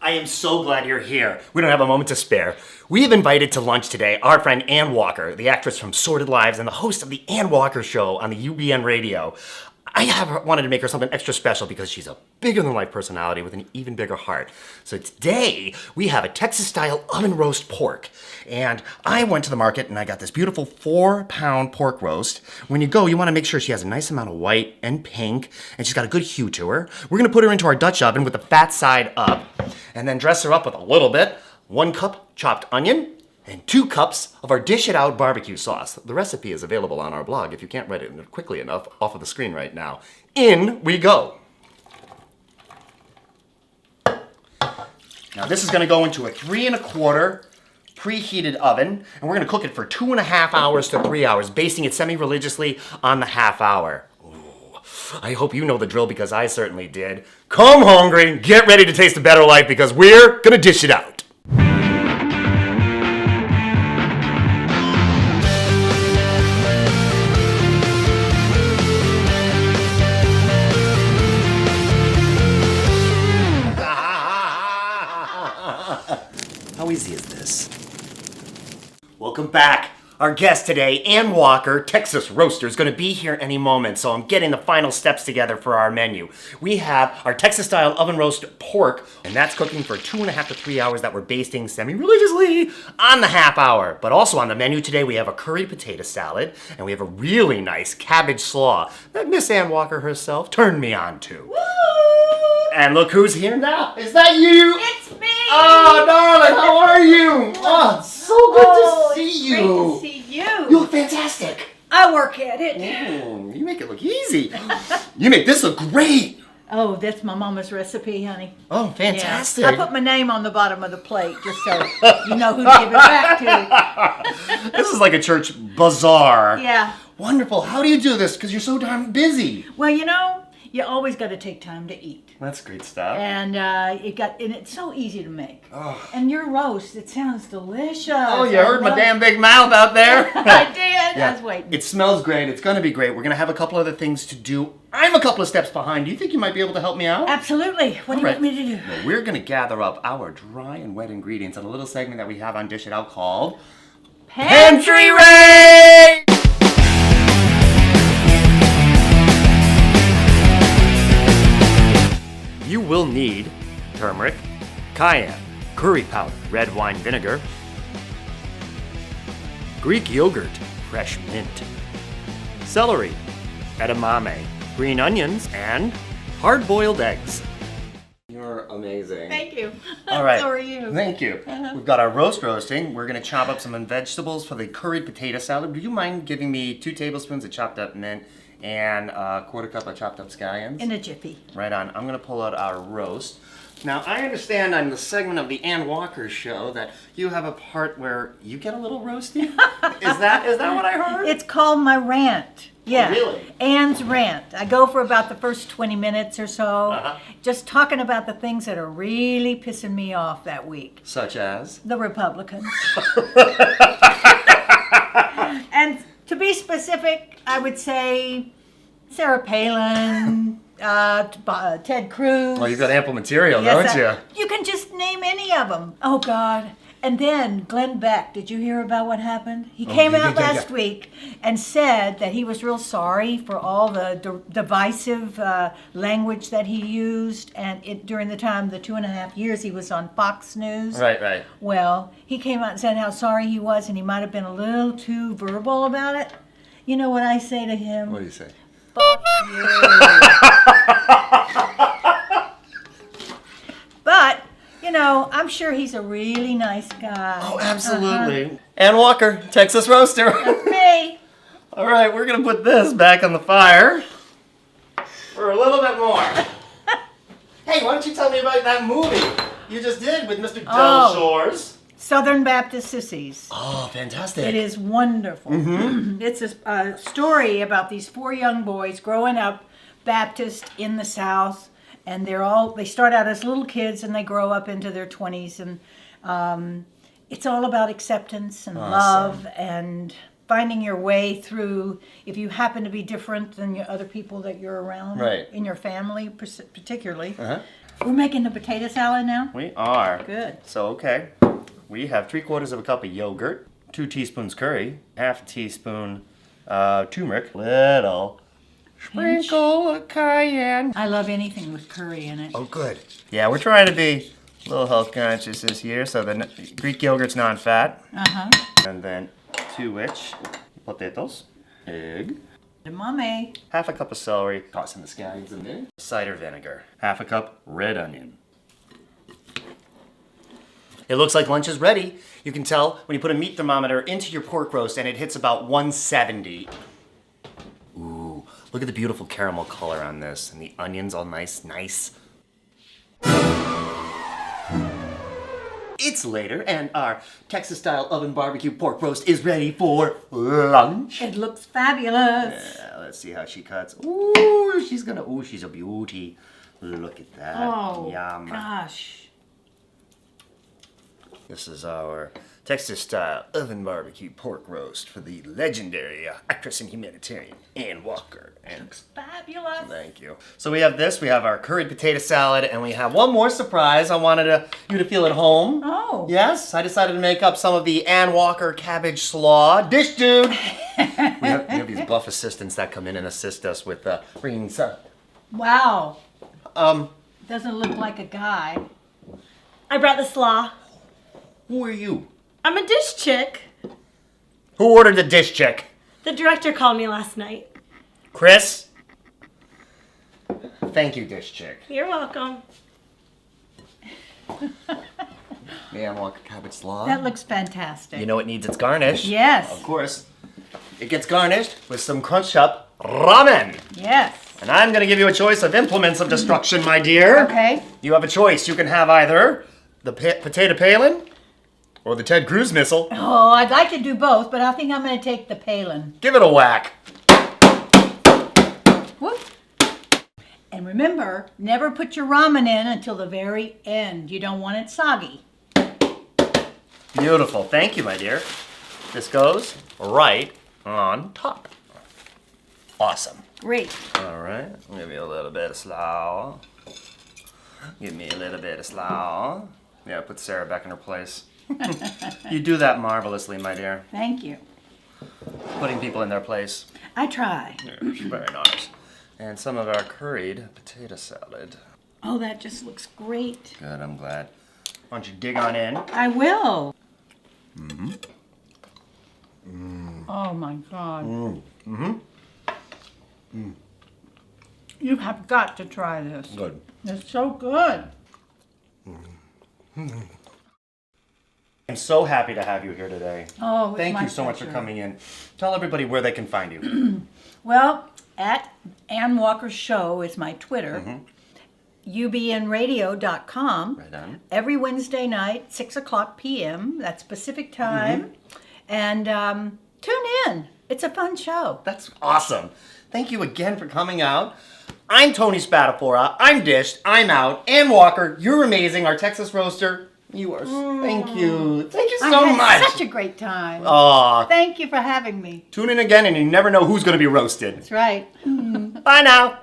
I am so glad you're here. We don't have a moment to spare. We have invited to lunch today our friend Ann Walker, the actress from Sordid Lives and the host of the Ann Walker Show on the UBN Radio. Wanted to make her something extra special because she's a bigger-than-life personality with an even bigger heart. So today, we have a Texas-style oven roast pork. And I went to the market and I got this beautiful 4-pound pork roast. When you go, you want to make sure she has a nice amount of white and pink, and she's got a good hue to her. We're going to put her into our Dutch oven with the fat side up, and then dress her up with a little bit. 1 cup chopped onion, and 2 cups of our Dish It Out barbecue sauce. The recipe is available on our blog if you can't write it quickly enough off of the screen right now. In we go. Now this is gonna go into a 3 1/4 preheated oven, and we're gonna cook it for 2.5 hours to 3 hours, basting it semi-religiously on the half hour. Ooh, I hope you know the drill because I certainly did. Come hungry, get ready to taste a better life because we're gonna dish it out. How easy is this? Welcome back. Our guest today, Ann Walker, Texas Roaster, is going to be here any moment, so I'm getting the final steps together for our menu. We have our Texas-style oven roast pork, and that's cooking for 2.5 to 3 hours that we're basting semi-religiously on the half hour. But also on the menu today, we have a curried potato salad, and we have a really nice cabbage slaw that Miss Ann Walker herself turned me on to. Woo! And look who's here now. Is that you? It's me! Oh, darling, how are you? Oh, it's so good to see you. Great to see you. You look fantastic. I work at it. You make it look easy. You make this look great. Oh, that's my mama's recipe, honey. Oh, fantastic. Yeah. I put my name on the bottom of the plate just so you know who to give it back to. This is like a church bazaar. Yeah. Wonderful. How do you do this? Because you're so darn busy. Well, you know, you always got to take time to eat. That's great stuff. And it's so easy to make. Oh. And your roast, it sounds delicious. Oh, you heard my damn big mouth out there? I did. Yeah. I was waiting. It smells great. It's going to be great. We're going to have a couple other things to do. I'm a couple of steps behind. Do you think you might be able to help me out? Absolutely. What do you want me to do? Well, we're going to gather up our dry and wet ingredients in a little segment that we have on Dish It Out called Pantry Raid! You will need turmeric, cayenne, curry powder, red wine vinegar, Greek yogurt, fresh mint, celery, edamame, green onions, and hard-boiled eggs. You're amazing. Thank you. All right. So are you. Thank you. We've got our roasting. We're going to chop up some vegetables for the curried potato salad. Do you mind giving me 2 tablespoons of chopped up mint and a 1/4 cup of chopped up scallions? In a jiffy. Right on. I'm going to pull out our roast. Now, I understand on the segment of the Ann Walker Show that you have a part where you get a little roasty. Is that what I heard? It's called my rant. Yeah. Oh, really? Ann's rant. I go for about the first 20 minutes or so, just talking about the things that are really pissing me off that week. Such as? The Republicans. And to be specific, I would say Sarah Palin, Ted Cruz. Well, you've got ample material, don't you? You can just name any of them. Oh, God. And then Glenn Beck, did you hear about what happened? He came out last week and said that he was real sorry for all the divisive language that he used and during the 2.5 years he was on Fox News. Right. Well, he came out and said how sorry he was and he might have been a little too verbal about it. You know what I say to him? What do you say? Fuck you. But, you know, I'm sure he's a really nice guy. Oh, absolutely. Ann Walker, Texas Roaster. That's me. All right, we're going to put this back on the fire for a little bit more. Hey, why don't you tell me about that movie you just did with Mr. Del Shores? Southern Baptist Sissies. Oh, fantastic. It is wonderful. It's a story about these 4 young boys growing up Baptist in the South, and they start out as little kids and they grow up into their 20s, and it's all about acceptance and love and finding your way through if you happen to be different than your other people that you're around, right, in your family particularly. We're making the potato salad now? We are. Good. So, okay. We have 3/4 of a cup of yogurt, 2 teaspoons curry, half a teaspoon turmeric, little sprinkle of cayenne. I love anything with curry in it. Oh, good. Yeah, we're trying to be a little health conscious this year, so the Greek yogurt's non-fat. Uh-huh. And then 2 potatoes, egg, Edamame. half a cup of celery, tossing the scallions in there, cider vinegar, half a cup red onion. It looks like lunch is ready. You can tell when you put a meat thermometer into your pork roast and it hits about 170. Ooh, look at the beautiful caramel color on this, and the onions all nice. It's later, and our Texas-style oven barbecue pork roast is ready for lunch. It looks fabulous. Yeah, let's see how she cuts. Ooh, she's a beauty. Look at that. Oh, Yum. gosh. This is our Texas-style oven barbecue pork roast for the legendary actress and humanitarian Ann Walker. And Fabulous. thank you. So we have this, we have our curried potato salad, and we have one more surprise I wanted you to feel at home. Oh. Yes, I decided to make up some of the Ann Walker cabbage slaw. Dish dude! we have these buff assistants that come in and assist us with bringing some. Wow. Doesn't look like a guy. I brought the slaw. Who are you? I'm a dish chick. Who ordered the dish chick? The director called me last night. Chris? Thank you, dish chick. You're welcome. The Ann Walker cabbage slaw. That looks fantastic. You know it needs its garnish. Yes. Of course. It gets garnished with some crunched up ramen. Yes. And I'm going to give you a choice of implements of destruction, my dear. Okay. You have a choice. You can have either the potato palin or the Ted Cruz missile. Oh, I'd like to do both, but I think I'm going to take the palin. Give it a whack. Whoop. And remember, never put your ramen in until the very end. You don't want it soggy. Beautiful. Thank you, my dear. This goes right on top. Awesome. Great. All right. Give me a little bit of slaw. Give me a little bit of slaw. Yeah, put Sarah back in her place. You do that marvelously, my dear. Thank you. Putting people in their place. I try. Very nice. And some of our curried potato salad. Oh, that just looks great. Good, I'm glad. Why don't you dig on in? I will. Oh my God. You have got to try this. Good. It's so good. I'm so happy to have you here today. Oh, it's Thank my you so much for pleasure. coming in. Tell everybody where they can find you. Well, at Ann Walker Show is my Twitter. UBNradio.com. Right on. Every Wednesday night, 6 o'clock p.m. That's Pacific time. And tune in. It's a fun show. That's awesome. Thank you again for coming out. I'm Tony Spatafora. I'm dished. I'm out. Ann Walker, you're amazing. Our Texas roaster. You are. Thank you. Thank you so I had much. such a great time. Aw. Thank you for having me. Tune in again and you never know who's going to be roasted. That's right. Bye now.